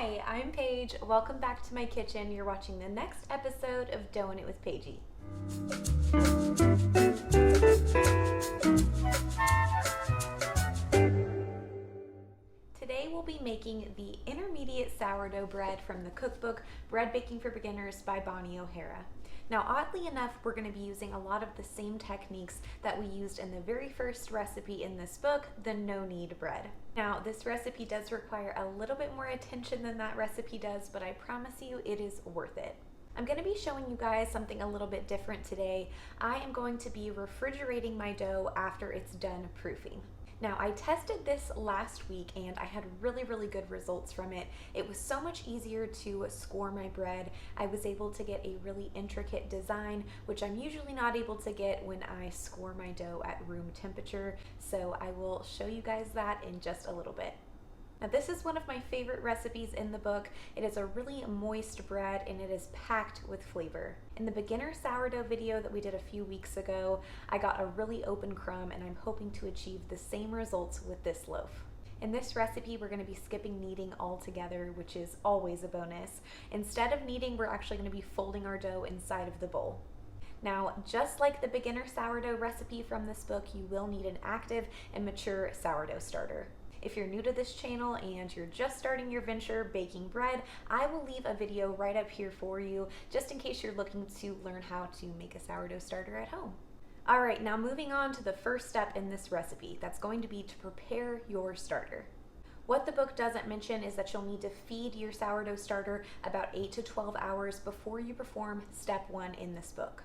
Hi, I'm Paige. Welcome back to my kitchen. You're watching the next episode of Doing It with Paigey. Today we'll be making the intermediate sourdough bread from the cookbook Bread Baking for Beginners by Bonnie Ohara. Now, oddly enough, we're going to be using a lot of the same techniques that we used in the very first recipe in this book, the no-knead bread. Now, this recipe does require a little bit more attention than that recipe does, but I promise you it is worth it. I'm going to be showing you guys something a little bit different today. I am going to be refrigerating my dough after it's done proofing. Now, I tested this last week and I had really good results from it. It was so much easier to score my bread. I was able to get a really intricate design, which I'm usually not able to get when I score my dough at room temperature. So I will show you guys that in just a little bit. Now, this is one of my favorite recipes in the book. It is a really moist bread and it is packed with flavor. In the beginner sourdough video that we did a few weeks ago, I got a really open crumb and I'm hoping to achieve the same results with this loaf. In this recipe, we're going to be skipping kneading altogether, which is always a bonus. Instead of kneading, we're actually going to be folding our dough inside of the bowl. Now, just like the beginner sourdough recipe from this book, you will need an active and mature sourdough starter. If you're new to this channel and you're just starting your venture baking bread, I will leave a video right up here for you, just in case you're looking to learn how to make a sourdough starter at home. All right, now moving on to the first step in this recipe. That's going to be to prepare your starter. What the book doesn't mention is that you'll need to feed your sourdough starter about 8 to 12 hours before you perform step 1 in this book.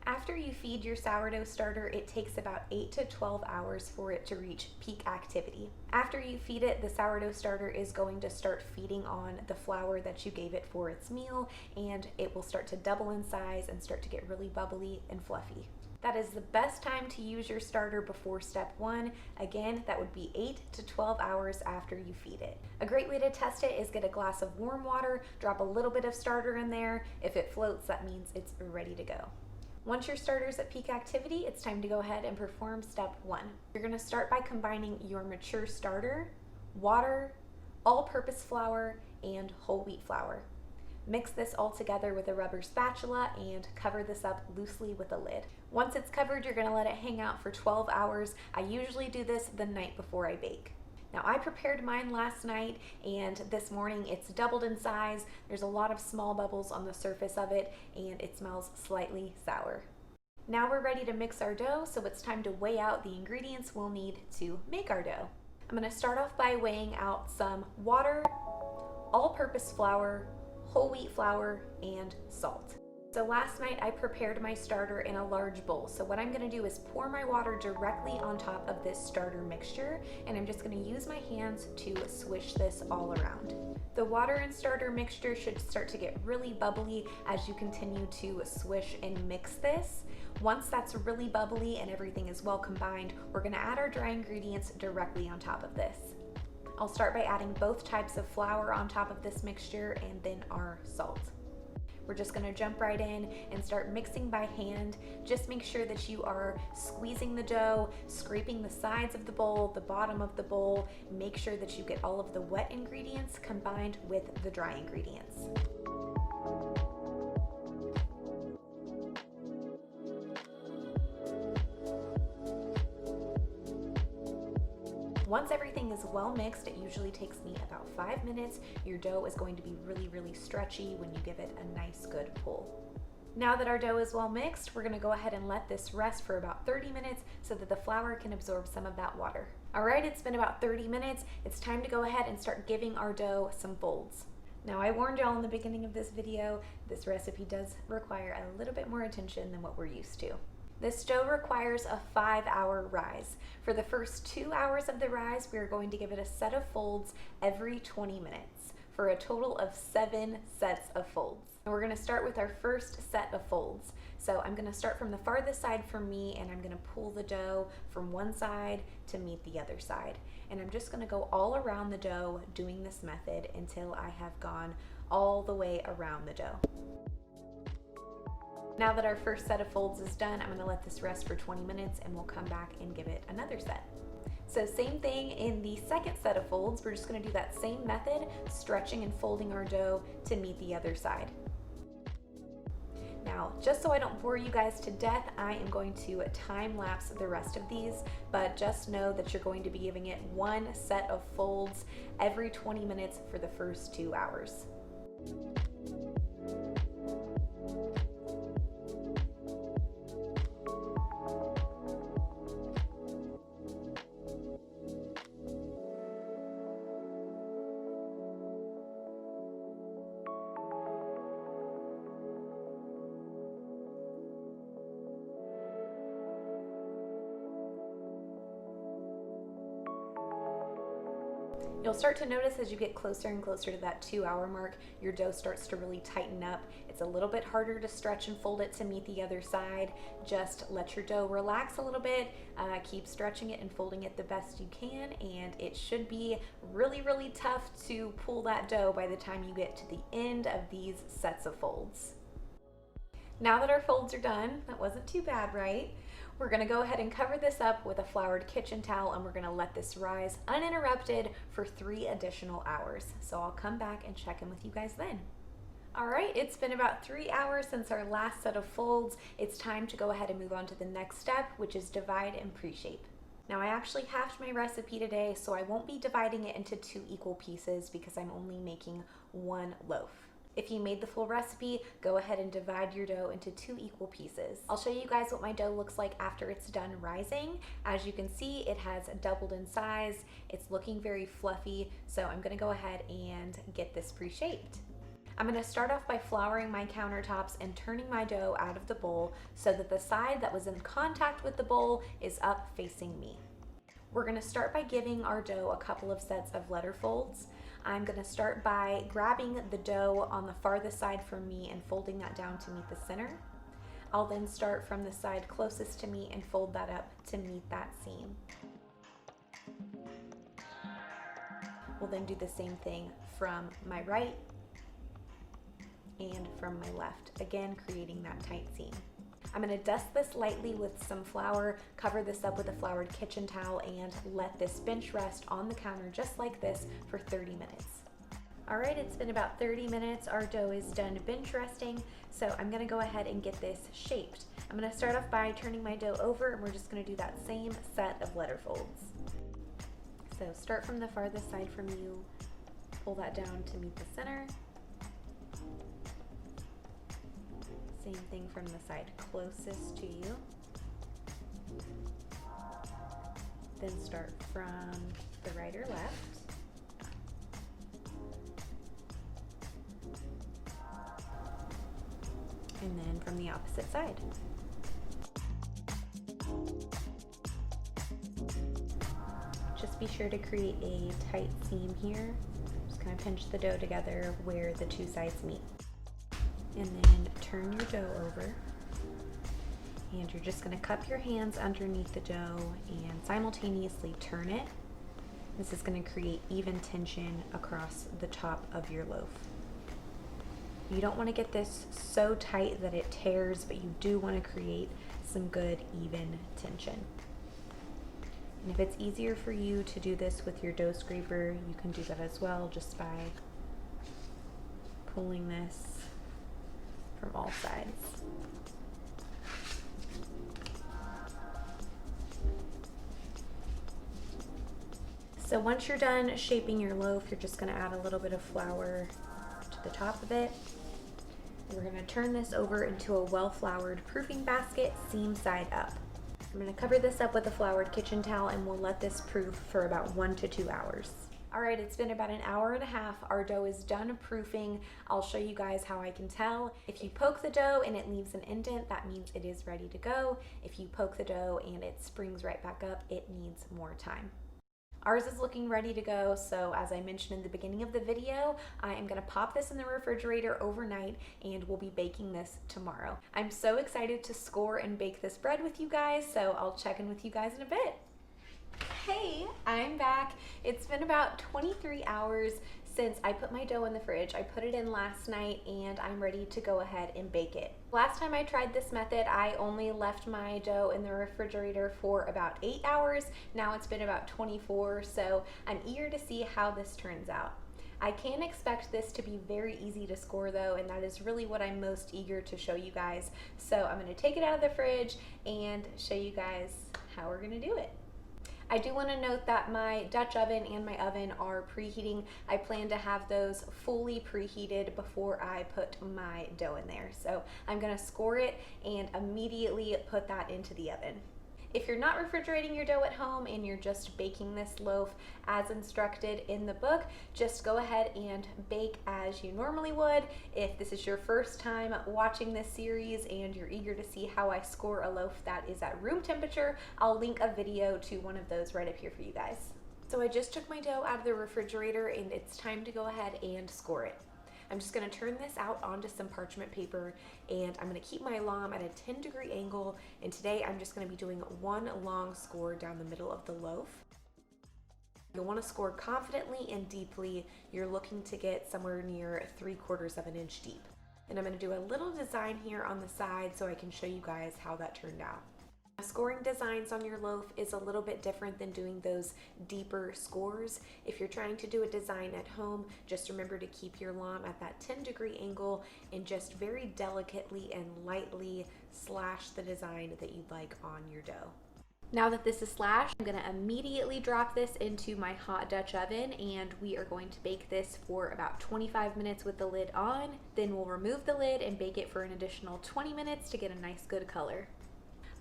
After you feed your sourdough starter, it takes about 8 to 12 hours for it to reach peak activity. After you feed it, the sourdough starter is going to start feeding on the flour that you gave it for its meal, and it will start to double in size and start to get really bubbly and fluffy. That is the best time to use your starter before step 1. Again, that would be 8 to 12 hours after you feed it. A great way to test it is get a glass of warm water, drop a little bit of starter in there. If it floats, that means it's ready to go. Once your starter's at peak activity, it's time to go ahead and perform step 1. You're going to start by combining your mature starter, water, all-purpose flour, and whole wheat flour. Mix this all together with a rubber spatula and cover this up loosely with a lid. Once it's covered, you're going to let it hang out for 12 hours. I usually do this the night before I bake. Now, I prepared mine last night and this morning it's doubled in size. There's a lot of small bubbles on the surface of it and it smells slightly sour. Now we're ready to mix our dough, so it's time to weigh out the ingredients we'll need to make our dough. I'm going to start off by weighing out some water, all-purpose flour, whole wheat flour, and salt. So last night I prepared my starter in a large bowl. So what I'm going to do is pour my water directly on top of this starter mixture, and I'm just going to use my hands to swish this all around. The water and starter mixture should start to get really bubbly as you continue to swish and mix this. Once that's really bubbly and everything is well combined, we're going to add our dry ingredients directly on top of this. I'll start by adding both types of flour on top of this mixture and then our salt. We're just going to jump right in and start mixing by hand. Just make sure that you are squeezing the dough, scraping the sides of the bowl, the bottom of the bowl. Make sure that you get all of the wet ingredients combined with the dry ingredients. Once everything is well mixed, it usually takes me about 5 minutes. Your dough is going to be really stretchy when you give it a nice good pull. Now that our dough is well mixed, we're going to go ahead and let this rest for about 30 minutes so that the flour can absorb some of that water. All right, it's been about 30 minutes. It's time to go ahead and start giving our dough some folds. Now, I warned y'all in the beginning of this video, this recipe does require a little bit more attention than what we're used to. This dough requires a 5-hour rise. For the first 2 hours of the rise, we are going to give it a set of folds every 20 minutes for a total of 7 sets of folds. And we're going to start with our first set of folds. So I'm going to start from the farthest side for me, and I'm going to pull the dough from one side to meet the other side. And I'm just going to go all around the dough doing this method until I have gone all the way around the dough. Now that our first set of folds is done, I'm going to let this rest for 20 minutes and we'll come back and give it another set. So same thing in the second set of folds. We're just going to do that same method, stretching and folding our dough to meet the other side. Now, just so I don't bore you guys to death, I am going to time lapse the rest of these, but just know that you're going to be giving it one set of folds every 20 minutes for the first 2 hours. You'll start to notice as you get closer and closer to that 2-hour mark, your dough starts to really tighten up. It's a little bit harder to stretch and fold it to meet the other side. Just let your dough relax a little bit, keep stretching it and folding it the best you can, and it should be really, really tough to pull that dough by the time you get to the end of these sets of folds. Now that our folds are done, that wasn't too bad, right? We're gonna go ahead and cover this up with a floured kitchen towel, and we're gonna let this rise uninterrupted for 3 additional hours. So I'll come back and check in with you guys then. All right, it's been about 3 hours since our last set of folds. It's time to go ahead and move on to the next step, which is divide and pre-shape. Now I actually halved my recipe today, so I won't be dividing it into 2 equal pieces because I'm only making 1 loaf. If you made the full recipe, go ahead and divide your dough into 2 equal pieces. I'll show you guys what my dough looks like after it's done rising. As you can see, it has doubled in size. It's looking very fluffy, so I'm gonna go ahead and get this pre-shaped. I'm gonna start off by flouring my countertops and turning my dough out of the bowl so that the side that was in contact with the bowl is up facing me. We're gonna start by giving our dough a couple of sets of letter folds. I'm gonna start by grabbing the dough on the farthest side from me and folding that down to meet the center. I'll then start from the side closest to me and fold that up to meet that seam. We'll then do the same thing from my right and from my left, again creating that tight seam. I'm gonna dust this lightly with some flour, cover this up with a floured kitchen towel, and let this bench rest on the counter just like this for 30 minutes. All right, it's been about 30 minutes. Our dough is done bench resting, so I'm gonna go ahead and get this shaped. I'm gonna start off by turning my dough over, and we're just gonna do that same set of letter folds. So start from the farthest side from you, pull that down to meet the center. Same thing from the side closest to you. Then start from the right or left. And then from the opposite side. Just be sure to create a tight seam here. Just kind of pinch the dough together where the 2 sides meet. And then turn your dough over, and you're just going to cup your hands underneath the dough and simultaneously turn it. This is going to create even tension across the top of your loaf. You don't want to get this so tight that it tears, but you do want to create some good even tension. And if it's easier for you to do this with your dough scraper, you can do that as well, just by pulling this from all sides. So once you're done shaping your loaf, you're just going to add a little bit of flour to the top of it. And we're going to turn this over into a well-floured proofing basket, seam side up. I'm going to cover this up with a floured kitchen towel, and we'll let this proof for about 1 to 2 hours. All right, it's been about 1.5 hours. Our dough is done proofing. I'll show you guys how I can tell. If you poke the dough and it leaves an indent, that means it is ready to go. If you poke the dough and it springs right back up, it needs more time. Ours is looking ready to go, so as I mentioned in the beginning of the video, I am gonna pop this in the refrigerator overnight, and we'll be baking this tomorrow. I'm so excited to score and bake this bread with you guys, so I'll check in with you guys in a bit. Hey, I'm back. It's been about 23 hours since I put my dough in the fridge. I put it in last night and I'm ready to go ahead and bake it. Last time I tried this method, I only left my dough in the refrigerator for about 8 hours. Now it's been about 24, so I'm eager to see how this turns out. I can expect this to be very easy to score though, and that is really what I'm most eager to show you guys. So I'm going to take it out of the fridge and show you guys how we're going to do it. I do want to note that my Dutch oven and my oven are preheating. I plan to have those fully preheated before I put my dough in there. So I'm going to score it and immediately put that into the oven. If you're not refrigerating your dough at home and you're just baking this loaf as instructed in the book, just go ahead and bake as you normally would. If this is your first time watching this series and you're eager to see how I score a loaf that is at room temperature, I'll link a video to one of those right up here for you guys. So I just took my dough out of the refrigerator and it's time to go ahead and score it. I'm just going to turn this out onto some parchment paper and I'm going to keep my lom at a 10-degree angle, and today I'm just going to be doing one long score down the middle of the loaf. You'll want to score confidently and deeply. You're looking to get somewhere near 3/4 of an inch deep. And I'm going to do a little design here on the side so I can show you guys how that turned out. Scoring designs on your loaf is a little bit different than doing those deeper scores. If you're trying to do a design at home, just remember to keep your lom at that 10-degree angle and just very delicately and lightly slash the design that you'd like on your dough. Now that this is slashed, I'm going to immediately drop this into my hot Dutch oven and we are going to bake this for about 25 minutes with the lid on. Then we'll remove the lid and bake it for an additional 20 minutes to get a nice good color.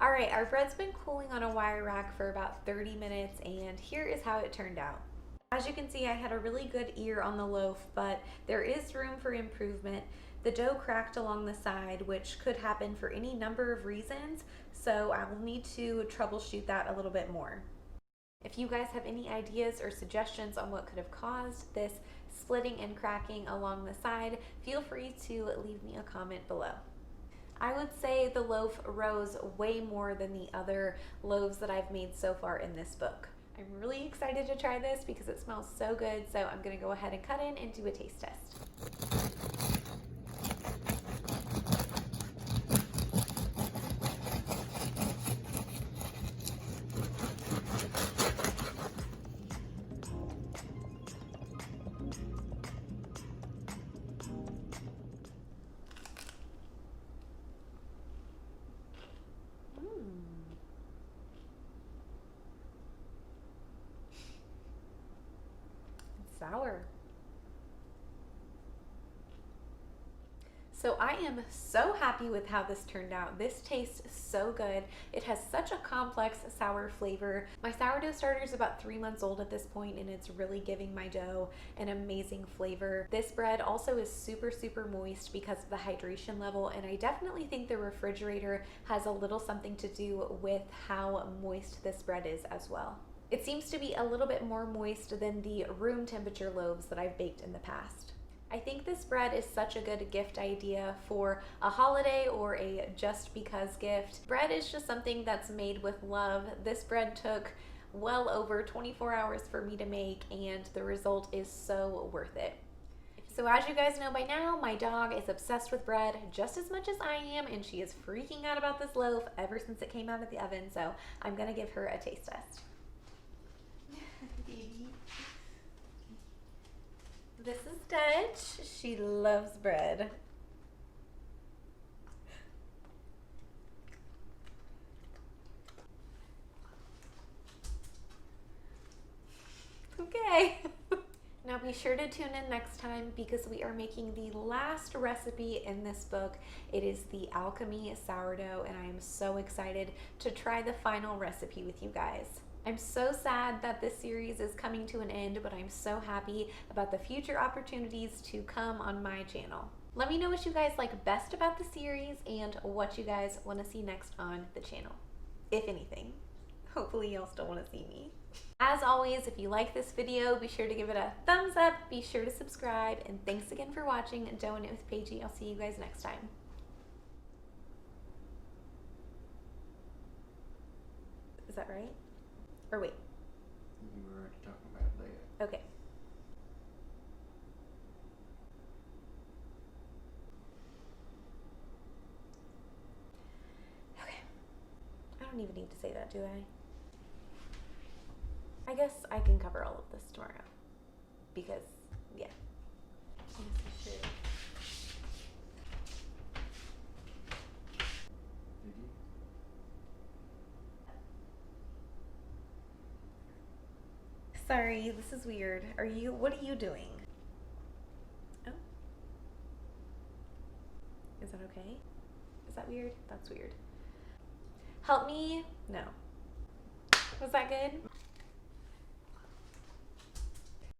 All right, our bread's been cooling on a wire rack for about 30 minutes and here is how it turned out. As you can see, I had a really good ear on the loaf, but there is room for improvement. The dough cracked along the side, which could happen for any number of reasons, so I will need to troubleshoot that a little bit more. If you guys have any ideas or suggestions on what could have caused this splitting and cracking along the side, feel free to leave me a comment below. I would say the loaf rose way more than the other loaves that I've made so far in this book. I'm really excited to try this because it smells so good, so I'm going to go ahead and cut in and do a taste test. Sour. So I am so happy with how this turned out. This tastes so good. It has such a complex sour flavor. My sourdough starter is about 3 months old at this point and it's really giving my dough an amazing flavor. This bread also is super moist because of the hydration level, and I definitely think the refrigerator has a little something to do with how moist this bread is as well. It seems to be a little bit more moist than the room temperature loaves that I've baked in the past. I think this bread is such a good gift idea for a holiday or a just because gift. Bread is just something that's made with love. This bread took well over 24 hours for me to make and the result is so worth it. So as you guys know by now, my dog is obsessed with bread just as much as I am, and she is freaking out about this loaf ever since it came out of the oven, so I'm gonna give her a taste test. This is Dutch. She loves bread. Okay. Now be sure to tune in next time because we are making the last recipe in this book. It is the alchemy sourdough, and I am so excited to try the final recipe with you guys. I'm so sad that this series is coming to an end, but I'm so happy about the future opportunities to come on my channel. Let me know what you guys like best about the series and what you guys want to see next on the channel, if anything. Hopefully you'll still want to see me. As always, if you like this video, be sure to give it a thumbs up, be sure to subscribe, and thanks again for watching Doing It with Paigey. I'll see you guys next time. Is that right? Or wait. You were already talking about that. Okay. don't even need to say that, do I? I guess I can cover all of this tomorrow. Because, yeah. This is true. Sorry, this is weird. What are you doing? Oh. Is that okay? Is that weird? That's weird. Help me? No. Was that good?